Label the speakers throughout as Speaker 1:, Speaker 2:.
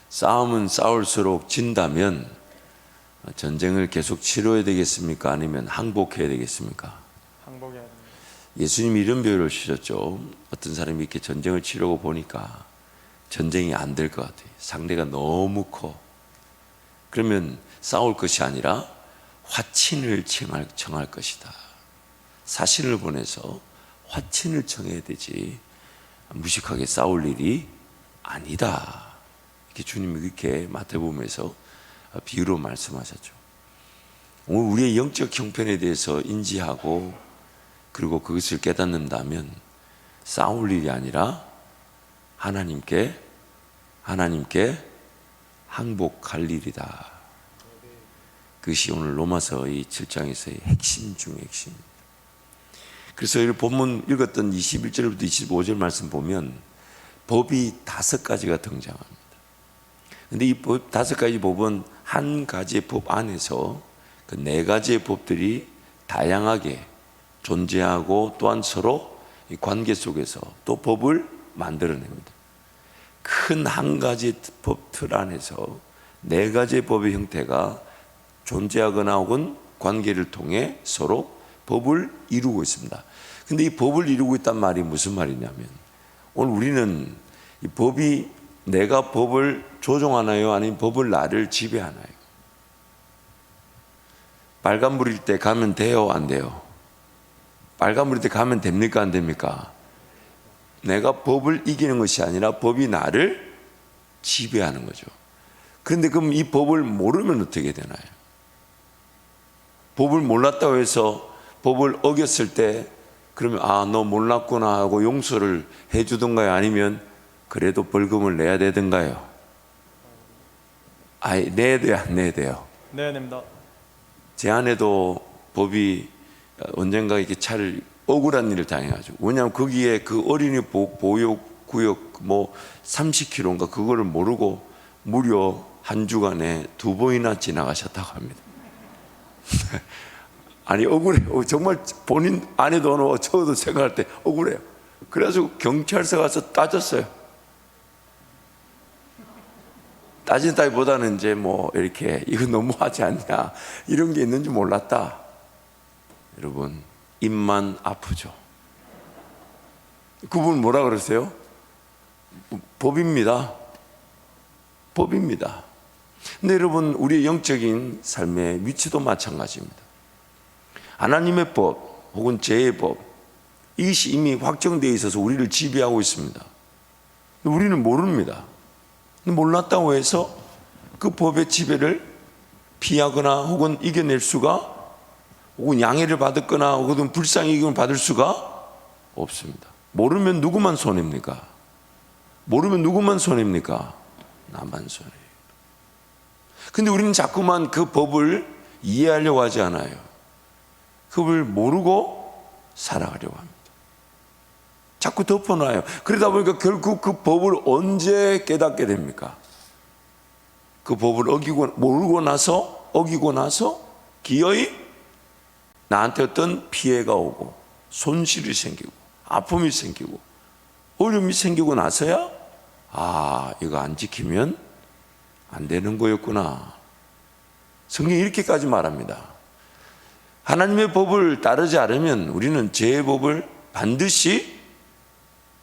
Speaker 1: 싸움은 싸울수록 진다면 전쟁을 계속 치러야 되겠습니까? 아니면 항복해야 되겠습니까?
Speaker 2: 항복해야 됩니다.
Speaker 1: 예수님이 이런 비유를 주셨죠. 어떤 사람이 이렇게 전쟁을 치르고 보니까 전쟁이 안 될 것 같아요. 상대가 너무 커. 그러면 싸울 것이 아니라 화친을 청할 것이다. 사신을 보내서 화친을 청해야 되지 무식하게 싸울 일이 아니다. 이렇게 주님이 그렇게 마태복음에서 비유로 말씀하셨죠. 오늘 우리의 영적 형편에 대해서 인지하고 그리고 그것을 깨닫는다면 싸울 일이 아니라 하나님께 항복할 일이다. 그것이 오늘 로마서 이 7장에서의 핵심 중의 핵심입니다. 그래서 이 본문 읽었던 21절부터 25절 말씀 보면 법이 5가지가 등장합니다. 근데 이 법 5가지 법은 한 가지의 법 안에서 그 4가지의 법들이 다양하게 존재하고 또한 서로 이 관계 속에서 또 법을 만들어냅니다. 큰 한 가지 법 틀 안에서 4가지의 법의 형태가 존재하거나 혹은 관계를 통해 서로 법을 이루고 있습니다. 근데 이 법을 이루고 있단 말이 무슨 말이냐면 오늘 우리는 이 법이 내가 법을 조종하나요? 아니면 법을 나를 지배하나요? 빨간불일 때 가면 돼요? 안 돼요? 빨간불일 때 가면 됩니까? 안 됩니까? 내가 법을 이기는 것이 아니라 법이 나를 지배하는 거죠. 그런데 그럼 이 법을 모르면 어떻게 되나요? 법을 몰랐다고 해서 법을 어겼을 때 그러면 너 몰랐구나 하고 용서를 해주던가요? 아니면 그래도 벌금을 내야 되던가요? 내야 돼요? 안 내야 돼요?
Speaker 2: 내야 됩니다.
Speaker 1: 제 아내도 법이 언젠가 이렇게 차를 억울한 일을 당해가지고, 왜냐하면 거기에 그 어린이 보호구역 뭐 30km인가 그거를 모르고 무려 한 주간에 2번이나 지나가셨다고 합니다. 아니 억울해요. 정말 본인 아내도 저도 생각할 때 억울해요. 그래가지고 경찰서 가서 따졌어요. 따진다기보다는 이제 뭐 이렇게 이거 너무하지 않냐 이런 게 있는지 몰랐다. 여러분 입만 아프죠. 그분 뭐라 그러세요? 법입니다. 법입니다. 근데 여러분 우리의 영적인 삶의 위치도 마찬가지입니다. 하나님의 법 혹은 죄의 법 이것이 이미 확정되어 있어서 우리를 지배하고 있습니다. 우리는 모릅니다. 몰랐다고 해서 그 법의 지배를 피하거나 혹은 이겨낼 수가 혹은 양해를 받았거나 혹은 불쌍히 받을 수가 없습니다. 모르면 누구만 손해입니까? 모르면 누구만 손해입니까? 나만 손해예요. 근데 우리는 자꾸만 그 법을 이해하려고 하지 않아요. 그 법을 모르고 살아가려고 합니다. 자꾸 덮어놔요. 그러다 보니까 결국 그 법을 언제 깨닫게 됩니까? 그 법을 모르고 나서 어기고 나서 기어이 나한테 어떤 피해가 오고 손실이 생기고 아픔이 생기고 어려움이 생기고 나서야 이거 안 지키면 안 되는 거였구나. 성경이 이렇게까지 말합니다. 하나님의 법을 따르지 않으면 우리는 죄의 법을 반드시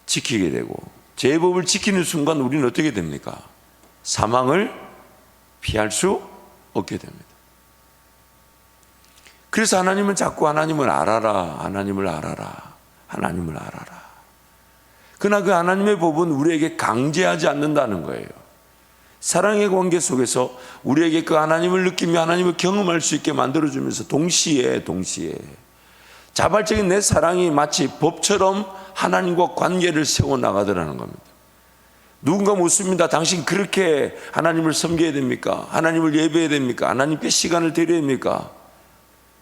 Speaker 1: 지키게 되고 죄의 법을 지키는 순간 우리는 어떻게 됩니까? 사망을 피할 수 없게 됩니다. 그래서 하나님은 자꾸 하나님을 알아라, 하나님을 알아라, 하나님을 알아라. 그러나 그 하나님의 법은 우리에게 강제하지 않는다는 거예요. 사랑의 관계 속에서 우리에게 그 하나님을 느끼며 하나님을 경험할 수 있게 만들어주면서 동시에 자발적인 내 사랑이 마치 법처럼 하나님과 관계를 세워나가더라는 겁니다. 누군가 묻습니다. 당신 그렇게 하나님을 섬겨야 됩니까? 하나님을 예배해야 됩니까? 하나님께 시간을 드려야 됩니까?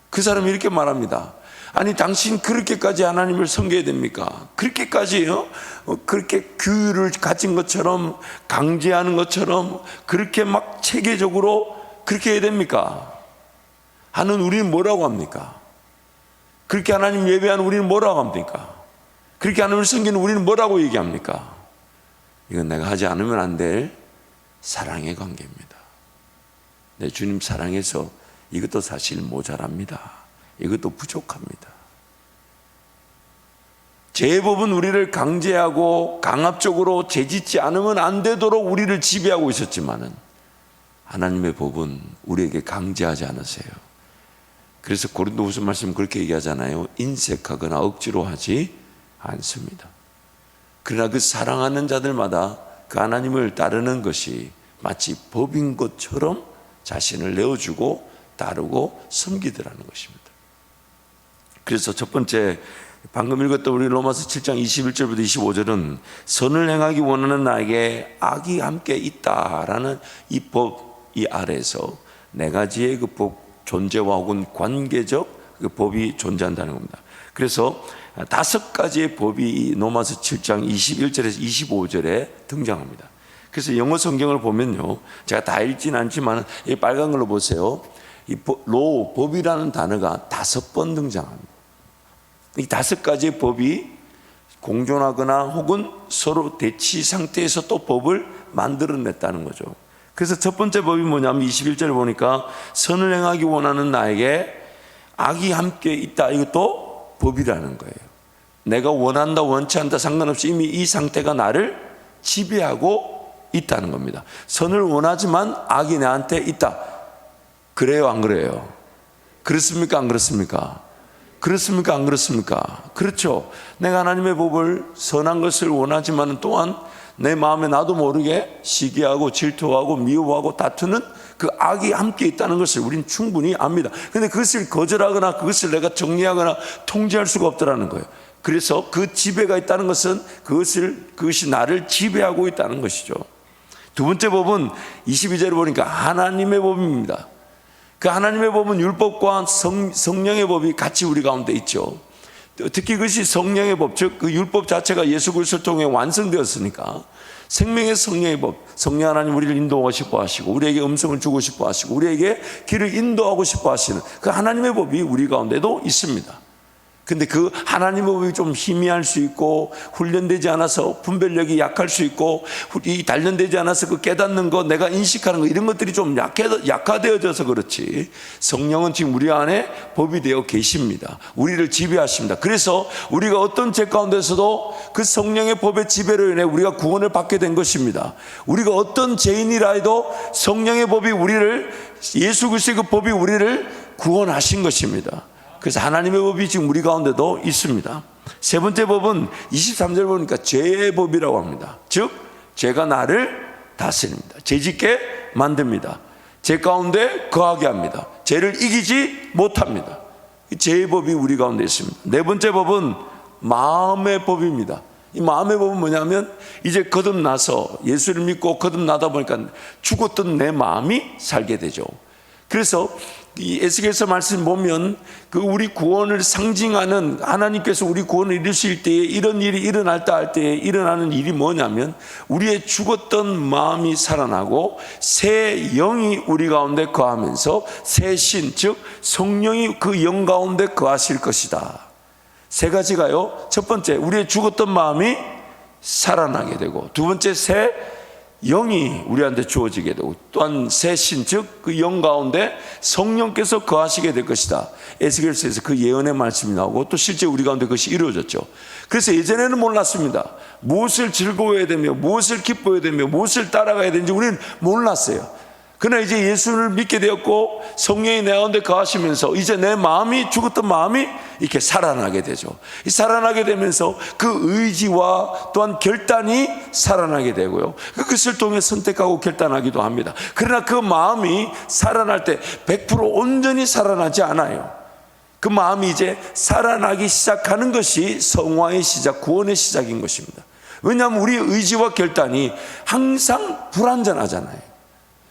Speaker 1: 그 사람이 이렇게 말합니다. 아니 당신 그렇게까지 하나님을 섬겨야 됩니까? 그렇게까지요? 그렇게 규율을 가진 것처럼 강제하는 것처럼 그렇게 막 체계적으로 그렇게 해야 됩니까? 하는 우리는 뭐라고 합니까? 그렇게 하나님 예배하는 우리는 뭐라고 합니까? 그렇게 하나님을 섬기는 우리는 뭐라고 얘기합니까? 이건 내가 하지 않으면 안 될 사랑의 관계입니다. 내 주님 사랑해서 이것도 사실 모자랍니다. 이것도 부족합니다. 죄의 법은 우리를 강제하고 강압적으로 죄짓지 않으면 안 되도록 우리를 지배하고 있었지만은 하나님의 법은 우리에게 강제하지 않으세요. 그래서 고린도후서 말씀 그렇게 얘기하잖아요. 인색하거나 억지로 하지 않습니다. 그러나 그 사랑하는 자들마다 그 하나님을 따르는 것이 마치 법인 것처럼 자신을 내어주고 따르고 섬기더라는 것입니다. 그래서 첫 번째 방금 읽었던 우리 로마서 7장 21절부터 25절은 선을 행하기 원하는 나에게 악이 함께 있다라는 이 법, 이 아래에서 네 가지의 그 법, 존재와 혹은 관계적 그 법이 존재한다는 겁니다. 그래서 다섯 가지의 법이 로마서 7장 21절에서 25절에 등장합니다. 그래서 영어 성경을 보면요, 제가 다 읽진 않지만 이 빨간 걸로 보세요. 이 법이라는 단어가 5번 등장합니다. 이 5가지의 법이 공존하거나 혹은 서로 대치 상태에서 또 법을 만들어냈다는 거죠. 그래서 첫 번째 법이 뭐냐면 21절을 보니까 선을 행하기 원하는 나에게 악이 함께 있다. 이것도 법이라는 거예요. 내가 원한다 원치 않다 상관없이 이미 이 상태가 나를 지배하고 있다는 겁니다. 선을 원하지만 악이 나한테 있다. 그래요, 안 그래요? 그렇습니까, 안 그렇습니까? 그렇습니까, 안 그렇습니까? 그렇죠. 내가 하나님의 법을 선한 것을 원하지만 또한 내 마음에 나도 모르게 시기하고 질투하고 미워하고 다투는 그 악이 함께 있다는 것을 우리는 충분히 압니다. 그런데 그것을 거절하거나 그것을 내가 정리하거나 통제할 수가 없더라는 거예요. 그래서 그 지배가 있다는 것은 그것이 나를 지배하고 있다는 것이죠. 두 번째 법은 22절에 보니까 하나님의 법입니다. 그 하나님의 법은 율법과 성령의 법이 같이 우리 가운데 있죠. 특히 그것이 성령의 법, 즉 그 율법 자체가 예수 그리스도를 통해 완성되었으니까 생명의 성령의 법, 성령 하나님 우리를 인도하고 싶어 하시고 우리에게 음성을 주고 싶어 하시고 우리에게 길을 인도하고 싶어 하시는 그 하나님의 법이 우리 가운데도 있습니다. 근데 그 하나님의 법이 좀 희미할 수 있고 훈련되지 않아서 분별력이 약할 수 있고 이 단련되지 않아서 그 깨닫는 거 내가 인식하는 거 이런 것들이 좀 약화되어져서 그렇지 성령은 지금 우리 안에 법이 되어 계십니다. 우리를 지배하십니다. 그래서 우리가 어떤 죄 가운데서도 그 성령의 법의 지배로 인해 우리가 구원을 받게 된 것입니다. 우리가 어떤 죄인이라 해도 성령의 법이 우리를 예수 그리스도의 그 법이 우리를 구원하신 것입니다. 그래서 하나님의 법이 지금 우리 가운데도 있습니다. 세 번째 법은 23절 보니까 죄의 법이라고 합니다. 즉 죄가 나를 다스립니다. 죄짓게 만듭니다. 죄 가운데 거하게 합니다. 죄를 이기지 못합니다. 죄의 법이 우리 가운데 있습니다. 네 번째 법은 마음의 법입니다. 이 마음의 법은 뭐냐면 이제 거듭나서 예수를 믿고 거듭나다 보니까 죽었던 내 마음이 살게 되죠. 그래서 이 에스겔서 말씀 보면 그 우리 구원을 상징하는 하나님께서 우리 구원을 이루실 때에 이런 일이 일어날 때에 일어나는 일이 뭐냐면 우리의 죽었던 마음이 살아나고 새 영이 우리 가운데 거하면서 새 신, 즉 성령이 그 영 가운데 거하실 것이다. 세 가지가요. 첫 번째, 우리의 죽었던 마음이 살아나게 되고, 두 번째, 새 영이 우리한테 주어지게 되고, 또한 새 신, 즉 그 영 가운데 성령께서 거하시게 될 것이다. 에스겔서에서 그 예언의 말씀이 나오고 또 실제 우리 가운데 그것이 이루어졌죠. 그래서 예전에는 몰랐습니다. 무엇을 즐거워해야 되며 무엇을 기뻐해야 되며 무엇을 따라가야 되는지 우리는 몰랐어요. 그러나 이제 예수를 믿게 되었고 성령이 내 가운데 거하시면서 이제 내 마음이, 죽었던 마음이 이렇게 살아나게 되죠. 이 살아나게 되면서 그 의지와 또한 결단이 살아나게 되고요, 그것을 통해 선택하고 결단하기도 합니다. 그러나 그 마음이 살아날 때 100% 온전히 살아나지 않아요. 그 마음이 이제 살아나기 시작하는 것이 성화의 시작, 구원의 시작인 것입니다. 왜냐하면 우리의 의지와 결단이 항상 불완전하잖아요.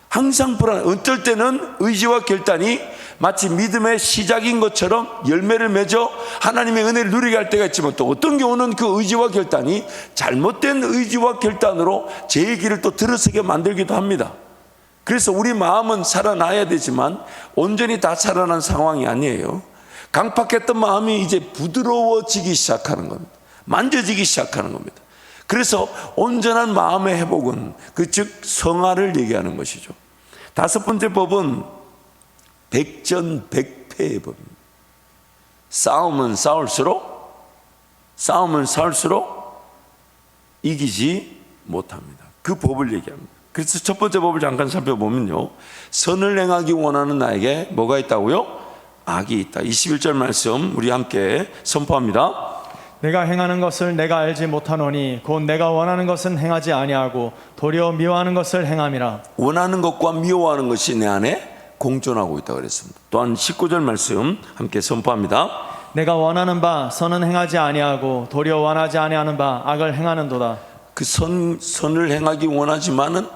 Speaker 1: 항상 불안. 어떨 때는 의지와 결단이 마치 믿음의 시작인 것처럼 열매를 맺어 하나님의 은혜를 누리게 할 때가 있지만, 또 어떤 경우는 그 의지와 결단이 잘못된 의지와 결단으로 죄의 길을 또 들어서게 만들기도 합니다. 그래서 우리 마음은 살아나야 되지만 온전히 다 살아난 상황이 아니에요. 강팍했던 마음이 이제 부드러워지기 시작하는 겁니다. 만져지기 시작하는 겁니다. 그래서 온전한 마음의 회복은 즉 성화를 얘기하는 것이죠. 다섯 번째 법은 백전백패의 법입니다. 싸우면 싸울수록 이기지 못합니다. 그 법을 얘기합니다. 그래서 첫 번째 법을 잠깐 살펴보면요, 선을 행하기 원하는 나에게 뭐가 있다고요? 악이 있다. 21절 말씀 우리 함께 선포합니다.
Speaker 2: 내가 행하는 것을 내가 알지 못하노니 곧 내가 원하는 것은 행하지 아니하고 도리어 미워하는 것을 행함이라.
Speaker 1: 원하는 것과 미워하는 것이 내 안에 공존하고 있다고 그랬습니다. 또한 19절 말씀 함께 선포합니다.
Speaker 2: 내가 원하는 바 선은 행하지 아니하고 도리어 원하지 아니하는 바 악을 행하는도다.
Speaker 1: 그 선을 행하기 원하지만은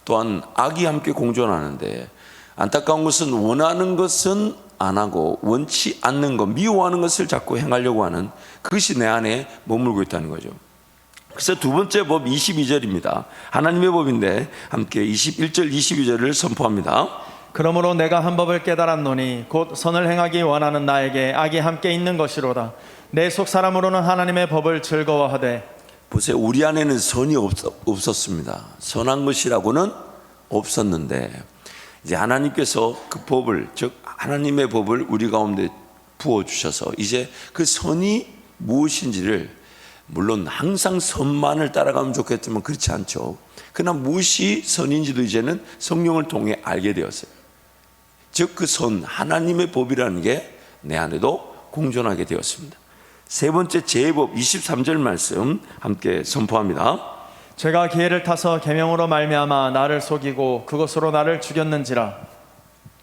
Speaker 1: 또한 악이 함께 공존하는데, 안타까운 것은 원하는 것은 안 하고 원치 않는 것, 미워하는 것을 자꾸 행하려고 하는 그것이 내 안에 머물고 있다는 거죠. 그래서 두 번째 법 22절입니다. 하나님의 법인데 함께 21절 22절을 선포합니다.
Speaker 2: 그러므로 내가 한 법을 깨달았노니 곧 선을 행하기 원하는 나에게 악이 함께 있는 것이로다. 내 속 사람으로는 하나님의 법을 즐거워하되.
Speaker 1: 보세요. 우리 안에는 선이 없었습니다. 선한 것이라고는 없었는데 이제 하나님께서 그 법을, 즉 하나님의 법을 우리 가운데 부어주셔서 이제 그 선이 무엇인지를, 물론 항상 선만을 따라가면 좋겠지만 그렇지 않죠. 그러나 무엇이 선인지도 이제는 성령을 통해 알게 되었어요. 즉 그 선, 하나님의 법이라는 게 내 안에도 공존하게 되었습니다. 세 번째 제법 23절 말씀 함께 선포합니다.
Speaker 2: 죄가 기회를 타서 계명으로 말미암아 나를 속이고 그것으로 나를 죽였는지라.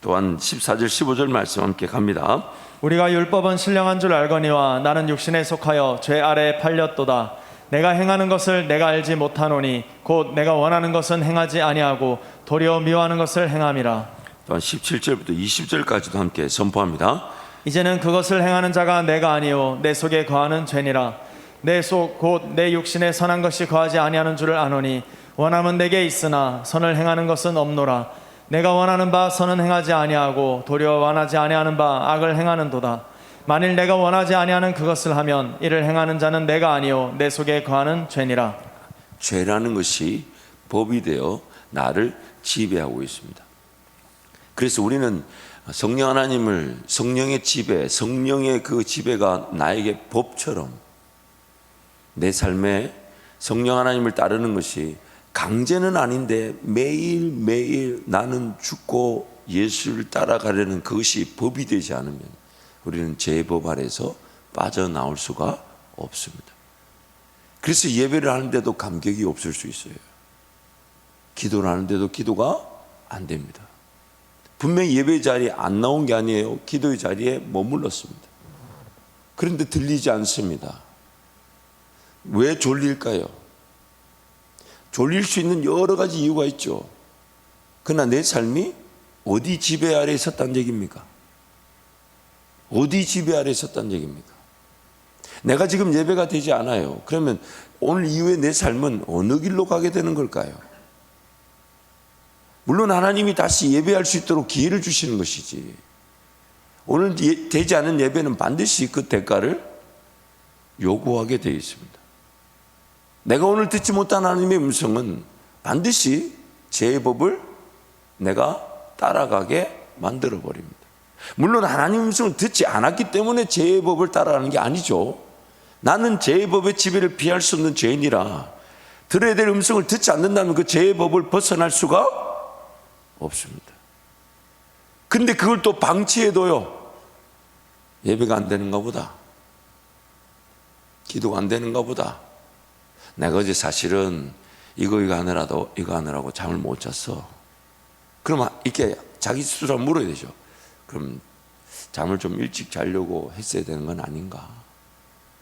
Speaker 1: 또한 14절 15절 말씀 함께 갑니다.
Speaker 2: 우리가 율법은 신령한 줄 알거니와 나는 육신에 속하여 죄 아래에 팔렸도다. 내가 행하는 것을 내가 알지 못하노니 곧 내가 원하는 것은 행하지 아니하고 도리어 미워하는 것을 행함이라.
Speaker 1: 또한 17절부터 20절까지도 함께 선포합니다.
Speaker 2: 이제는 그것을 행하는 자가 내가 아니요 내 속에 거하는 죄니라. 내 속 곧 내 육신에 선한 것이 거하지 아니하는 줄을 아노니 원함은 내게 있으나 선을 행하는 것은 없노라. 내가 원하는 바 선은 행하지 아니하고 도리어 원하지 아니하는 바 악을 행하는도다. 만일 내가 원하지 아니하는 그것을 하면 이를 행하는 자는 내가 아니요 내 속에 거하는 죄니라.
Speaker 1: 죄라는 것이 법이 되어 나를 지배하고 있습니다. 그래서 우리는 성령 하나님을, 성령의 지배, 성령의 그 지배가 나에게 법처럼 내 삶에 성령 하나님을 따르는 것이 강제는 아닌데 매일매일 나는 죽고 예수를 따라가려는 그것이 법이 되지 않으면 우리는 죄의 법 아래에서 빠져나올 수가 없습니다. 그래서 예배를 하는데도 감격이 없을 수 있어요. 기도를 하는데도 기도가 안 됩니다. 분명히 예배 자리에 안 나온 게 아니에요. 기도의 자리에 머물렀습니다. 그런데 들리지 않습니다. 왜 졸릴까요? 졸릴 수 있는 여러 가지 이유가 있죠. 그러나 내 삶이 어디 지배 아래 있었다는 얘기입니까? 어디 지배 아래 있었다는 얘기입니까? 내가 지금 예배가 되지 않아요. 그러면 오늘 이후에 내 삶은 어느 길로 가게 되는 걸까요? 물론 하나님이 다시 예배할 수 있도록 기회를 주시는 것이지, 오늘 되지 않은 예배는 반드시 그 대가를 요구하게 되어 있습니다. 내가 오늘 듣지 못한 하나님의 음성은 반드시 제 법을 내가 따라가게 만들어 버립니다. 물론 하나님의 음성을 듣지 않았기 때문에 제 법을 따라가는 게 아니죠. 나는 제 법의 지배를 피할 수 없는 죄인이라 들어야 될 음성을 듣지 않는다면 그 제 법을 벗어날 수가 없습니다. 근데 그걸 또 방치해둬요. 예배가 안 되는가 보다, 기도가 안 되는가 보다, 내가 어제 사실은 이거 하느라고 잠을 못 잤어. 그럼 이렇게 자기 스스로 물어야 되죠. 그럼 잠을 좀 일찍 자려고 했어야 되는 건 아닌가?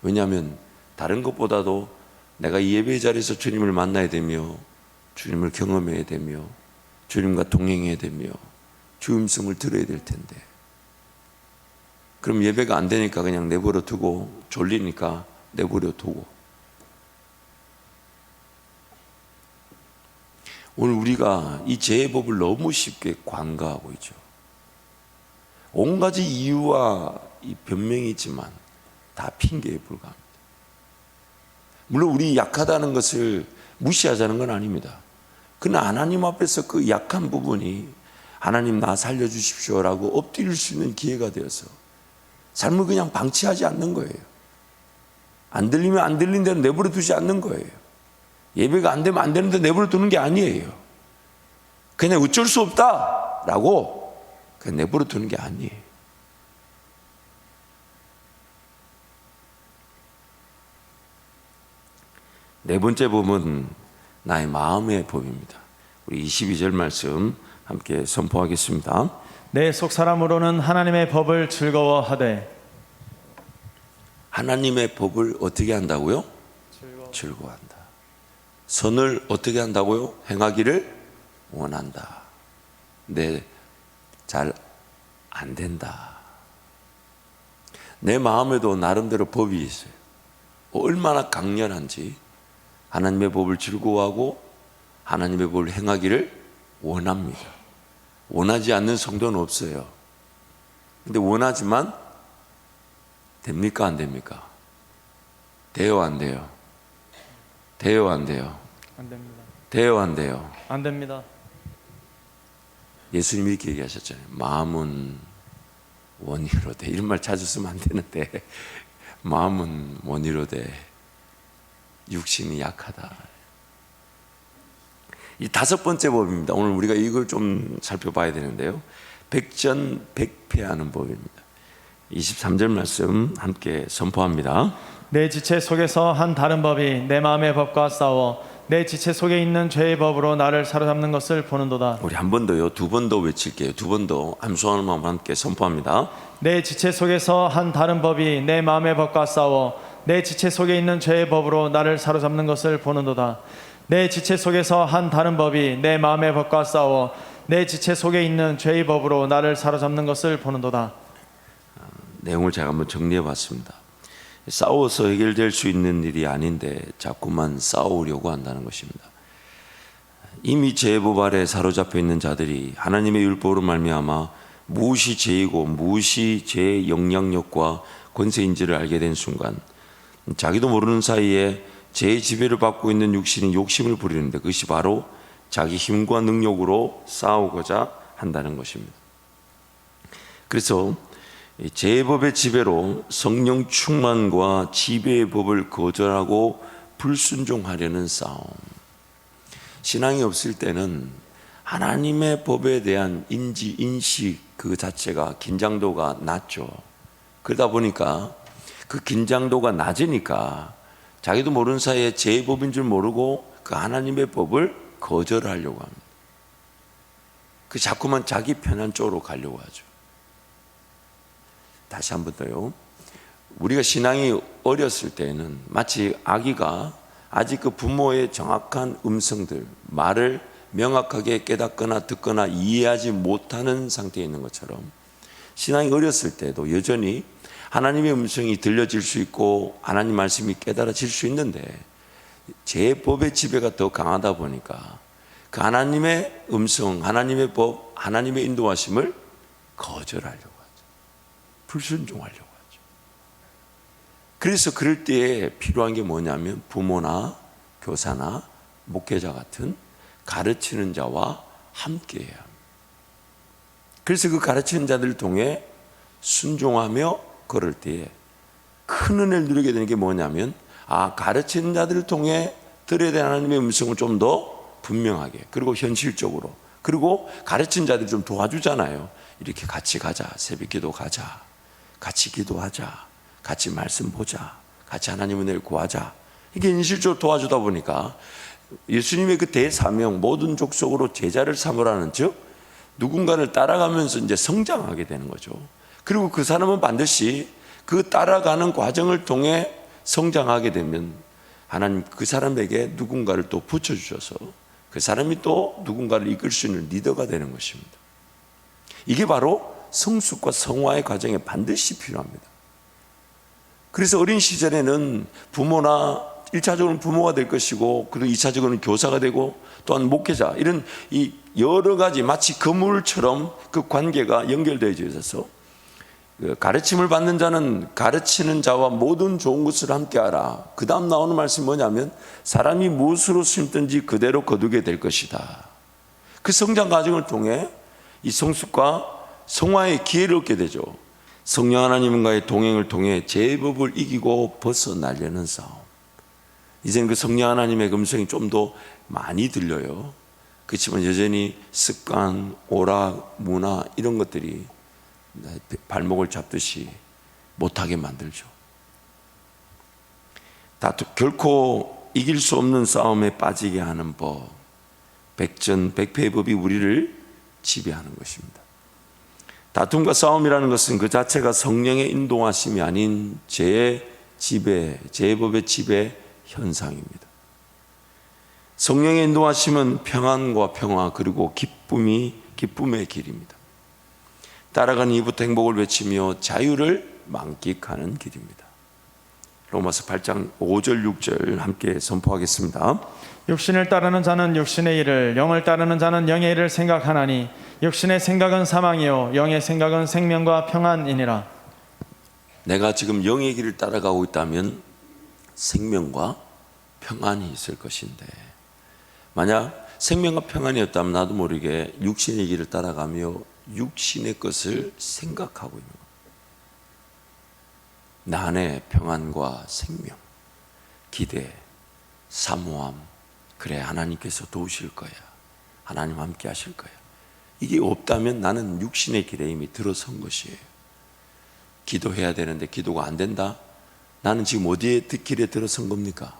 Speaker 1: 왜냐하면 다른 것보다도 내가 이 예배 자리에서 주님을 만나야 되며 주님을 경험해야 되며 주님과 동행해야 되며 주 음성을 들어야 될 텐데, 그럼 예배가 안 되니까 그냥 내버려 두고, 졸리니까 내버려 두고. 오늘 우리가 이 죄의 법을 너무 쉽게 관가하고 있죠. 온 가지 이유와 이 변명이 있지만 다 핑계에 불과합니다. 물론 우리 약하다는 것을 무시하자는 건 아닙니다. 그러나 하나님 앞에서 그 약한 부분이 하나님 나 살려주십시오라고 엎드릴 수 있는 기회가 되어서 삶을 그냥 방치하지 않는 거예요. 안 들리면 안 들린 대로 내버려 두지 않는 거예요. 예배가 안 되면 안 되는데 내버려 두는 게 아니에요. 그냥 어쩔 수 없다라고 그냥 내버려 두는 게 아니에요. 네 번째 법은 나의 마음의 법입니다. 우리 22절 말씀 함께 선포하겠습니다.
Speaker 2: 내 속 사람으로는 하나님의 법을 즐거워하되.
Speaker 1: 하나님의 법을 어떻게 한다고요? 즐거워한다. 선을 어떻게 한다고요? 행하기를 원한다. 잘 안 된다. 내 마음에도 나름대로 법이 있어요. 얼마나 강렬한지 하나님의 법을 즐거워하고 하나님의 법을 행하기를 원합니다. 원하지 않는 성도는 없어요. 근데 원하지만 됩니까? 안 됩니까? 돼요? 안 돼요? 돼요? 안 돼요?
Speaker 2: 안 됩니다.
Speaker 1: 돼요? 안 돼요?
Speaker 2: 안 됩니다.
Speaker 1: 예수님이 이렇게 얘기하셨잖아요. 마음은 원이로되. 이런 말 자주 쓰면 안 되는데 마음은 원이로되 육신이 약하다. 이 다섯 번째 법입니다. 오늘 우리가 이걸 좀 살펴봐야 되는데요. 백전백패하는 법입니다. 23절 말씀 함께 선포합니다.
Speaker 2: 내 지체 속에서 한 다른 법이 내 마음의 법과 싸워 내 지체 속에 있는 죄의 법으로 나를 사로잡는 것을 보는도다.
Speaker 1: 우리 한 번 더요. 두 번 더 외칠게요. 두 번 더 암송하는 마음 함께 선포합니다.
Speaker 2: 내 지체 속에서 한 다른 법이 내 마음의 법과 싸워 내 지체 속에 있는 죄의 법으로 나를 사로잡는 것을 보는도다. 내 지체 속에서 한 다른 법이 내 마음의 법과 싸워 내 지체 속에 있는 죄의 법으로 나를 사로잡는 것을 보는도다.
Speaker 1: 내용을 제가 한번 정리해 봤습니다. 싸워서 해결될 수 있는 일이 아닌데 자꾸만 싸우려고 한다는 것입니다. 이미 죄의 법 아래 사로잡혀 있는 자들이 하나님의 율법으로 말미암아 무엇이 죄이고 무엇이 죄의 영향력과 권세인지를 알게 된 순간 자기도 모르는 사이에 죄의 지배를 받고 있는 육신이 욕심을 부리는데 그것이 바로 자기 힘과 능력으로 싸우고자 한다는 것입니다. 그래서 죄의 법의 지배로 성령 충만과 지배의 법을 거절하고 불순종하려는 싸움. 신앙이 없을 때는 하나님의 법에 대한 인식 그 자체가 긴장도가 낮죠. 그러다 보니까 그 긴장도가 낮으니까 자기도 모르는 사이에 죄의 법인 줄 모르고 그 하나님의 법을 거절하려고 합니다. 그 자꾸만 자기 편한 쪽으로 가려고 하죠. 다시 한 번 더요. 우리가 신앙이 어렸을 때는 마치 아기가 아직 그 부모의 정확한 음성들, 말을 명확하게 깨닫거나 듣거나 이해하지 못하는 상태에 있는 것처럼 신앙이 어렸을 때도 여전히 하나님의 음성이 들려질 수 있고 하나님 말씀이 깨달아질 수 있는데 제 법의 지배가 더 강하다 보니까 그 하나님의 음성, 하나님의 법, 하나님의 인도하심을 거절하려고 하죠. 불순종하려고 하죠. 그래서 그럴 때에 필요한 게 뭐냐면 부모나 교사나 목회자 같은 가르치는 자와 함께해야 합니다. 그래서 그 가르치는 자들을 통해 순종하며 걸을 때에 큰 은혜를 누리게 되는 게 뭐냐면 가르치는 자들을 통해 들어야 되는 하나님의 음성을 좀 더 분명하게 그리고 현실적으로 그리고 가르치는 자들이 좀 도와주잖아요. 이렇게 같이 가자. 새벽기도 가자. 같이 기도하자. 같이 말씀 보자. 같이 하나님 은혜를 구하자. 이게 현실적으로 도와주다 보니까 예수님의 그 대사명 모든 족속으로 제자를 삼으라는 즉 누군가를 따라가면서 이제 성장하게 되는 거죠. 그리고 그 사람은 반드시 그 따라가는 과정을 통해 성장하게 되면 하나님 그 사람에게 누군가를 또 붙여주셔서 그 사람이 또 누군가를 이끌 수 있는 리더가 되는 것입니다. 이게 바로 성숙과 성화의 과정에 반드시 필요합니다. 그래서 어린 시절에는 부모나 1차적으로는 부모가 될 것이고 그리고 2차적으로는 교사가 되고 또한 목회자 이런 이 여러 가지 마치 그물처럼 그 관계가 연결되어 있어서 가르침을 받는 자는 가르치는 자와 모든 좋은 것을 함께하라. 그 다음 나오는 말씀이 뭐냐면 사람이 무엇으로 심든지 그대로 거두게 될 것이다. 그 성장 과정을 통해 이 성숙과 성화의 기회를 얻게 되죠. 성령 하나님과의 동행을 통해 제법을 이기고 벗어나려는 싸움. 이제는 그 성령 하나님의 음성이 좀 더 많이 들려요. 그렇지만 여전히 습관, 오락, 문화 이런 것들이 발목을 잡듯이 못하게 만들죠. 결코 이길 수 없는 싸움에 빠지게 하는 법, 백전백패의 법이 우리를 지배하는 것입니다. 다툼과 싸움이라는 것은 그 자체가 성령의 인도하심이 아닌 죄의 지배, 제법의 지배 현상입니다. 성령의 인도하심은 평안과 평화 그리고 기쁨의 길입니다. 따라가는 이부터 행복을 외치며 자유를 만끽하는 길입니다. 로마서 8장 5절 6절 함께 선포하겠습니다.
Speaker 2: 육신을 따르는 자는 육신의 일을, 영을 따르는 자는 영의 일을 생각하나니 육신의 생각은 사망이요 영의 생각은 생명과 평안이니라.
Speaker 1: 내가 지금 영의 길을 따라가고 있다면 생명과 평안이 있을 것인데, 만약 생명과 평안이 없다면 나도 모르게 육신의 길을 따라가며 육신의 것을 생각하고 있는 것. 나 안에 평안과 생명, 기대, 사모함, 그래 하나님께서 도우실 거야, 하나님 함께 하실 거야, 이게 없다면 나는 육신의 길에 이미 들어선 것이에요. 기도해야 되는데 기도가 안 된다? 나는 지금 어디에 길에 들어선 겁니까?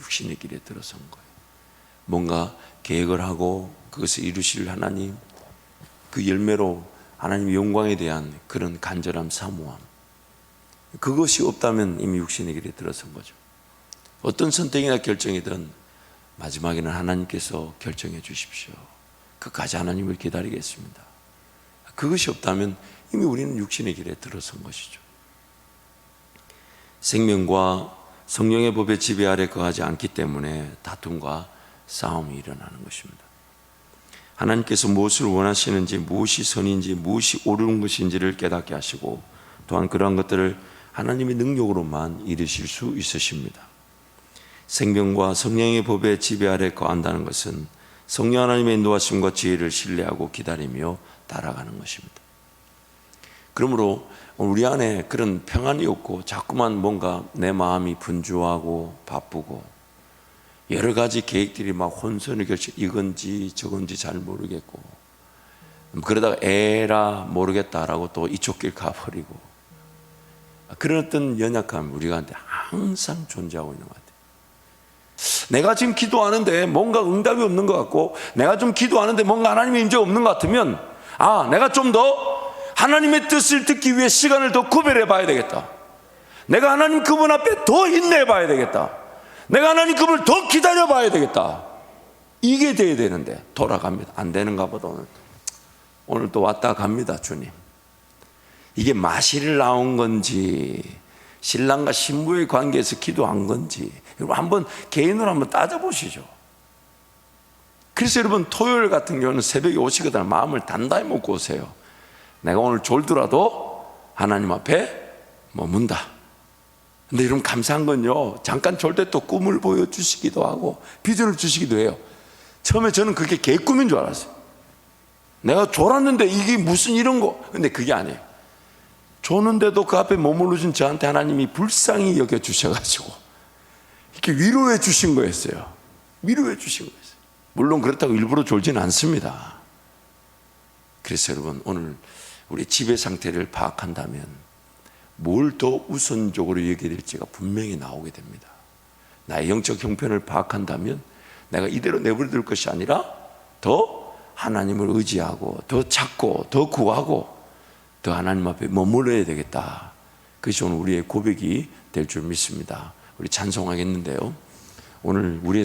Speaker 1: 육신의 길에 들어선 거예요. 뭔가 계획을 하고 그것을 이루실 하나님, 그 열매로 하나님의 영광에 대한 그런 간절함, 사모함, 그것이 없다면 이미 육신의 길에 들어선 거죠. 어떤 선택이나 결정이든 마지막에는 하나님께서 결정해 주십시오. 끝까지 하나님을 기다리겠습니다. 그것이 없다면 이미 우리는 육신의 길에 들어선 것이죠. 생명과 성령의 법의 지배 아래 거하지 않기 때문에 다툼과 싸움이 일어나는 것입니다. 하나님께서 무엇을 원하시는지, 무엇이 선인지, 무엇이 옳은 것인지를 깨닫게 하시고, 또한 그러한 것들을 하나님의 능력으로만 이루실 수 있으십니다. 생명과 성령의 법의 지배 아래 거한다는 것은 성령 하나님의 인도하심과 지혜를 신뢰하고 기다리며 따라가는 것입니다. 그러므로 우리 안에 그런 평안이 없고 자꾸만 뭔가 내 마음이 분주하고 바쁘고 여러 가지 계획들이 막 혼선을 결치, 이건지 저건지 잘 모르겠고, 그러다가 에라 모르겠다라고 또 이쪽 길 가버리고, 그런 어떤 연약함 우리가 항상 존재하고 있는 것 같아요. 내가 지금 기도하는데 뭔가 응답이 없는 것 같고, 내가 좀 기도하는데 뭔가 하나님의 임재가 없는 것 같으면, 내가 좀 더 하나님의 뜻을 듣기 위해 시간을 더 구별해 봐야 되겠다. 내가 하나님 그분 앞에 더 인내해 봐야 되겠다. 내가 하나님 그분을 더 기다려 봐야 되겠다. 이게 돼야 되는데 돌아갑니다. 안 되는가 보다. 오늘 또 왔다 갑니다. 주님, 이게 마실 나온 건지 신랑과 신부의 관계에서 기도한 건지 여러분 한번 개인으로 한번 따져보시죠. 그래서 여러분 토요일 같은 경우는 새벽에 오시거든 마음을 단단히 먹고 오세요. 내가 오늘 졸더라도 하나님 앞에 머문다. 근데 여러분 감사한 건요, 잠깐 졸 때 또 꿈을 보여주시기도 하고 비전을 주시기도 해요. 처음에 저는 그게 개꿈인 줄 알았어요. 내가 졸았는데 이게 무슨 이런 거, 근데 그게 아니에요. 조는데도 그 앞에 머무르신 저한테 하나님이 불쌍히 여겨주셔가지고 이렇게 위로해 주신 거였어요. 위로해 주신 거였어요. 물론 그렇다고 일부러 졸지는 않습니다. 그래서 여러분 오늘 우리 지배 상태를 파악한다면 뭘 더 우선적으로 여겨야 될지가 분명히 나오게 됩니다. 나의 영적 형편을 파악한다면 내가 이대로 내버려둘 것이 아니라 더 하나님을 의지하고 더 찾고 더 구하고 더 하나님 앞에 머물러야 되겠다. 그것이 오늘 우리의 고백이 될 줄 믿습니다. 우리 찬송하겠는데요, 오늘 우리의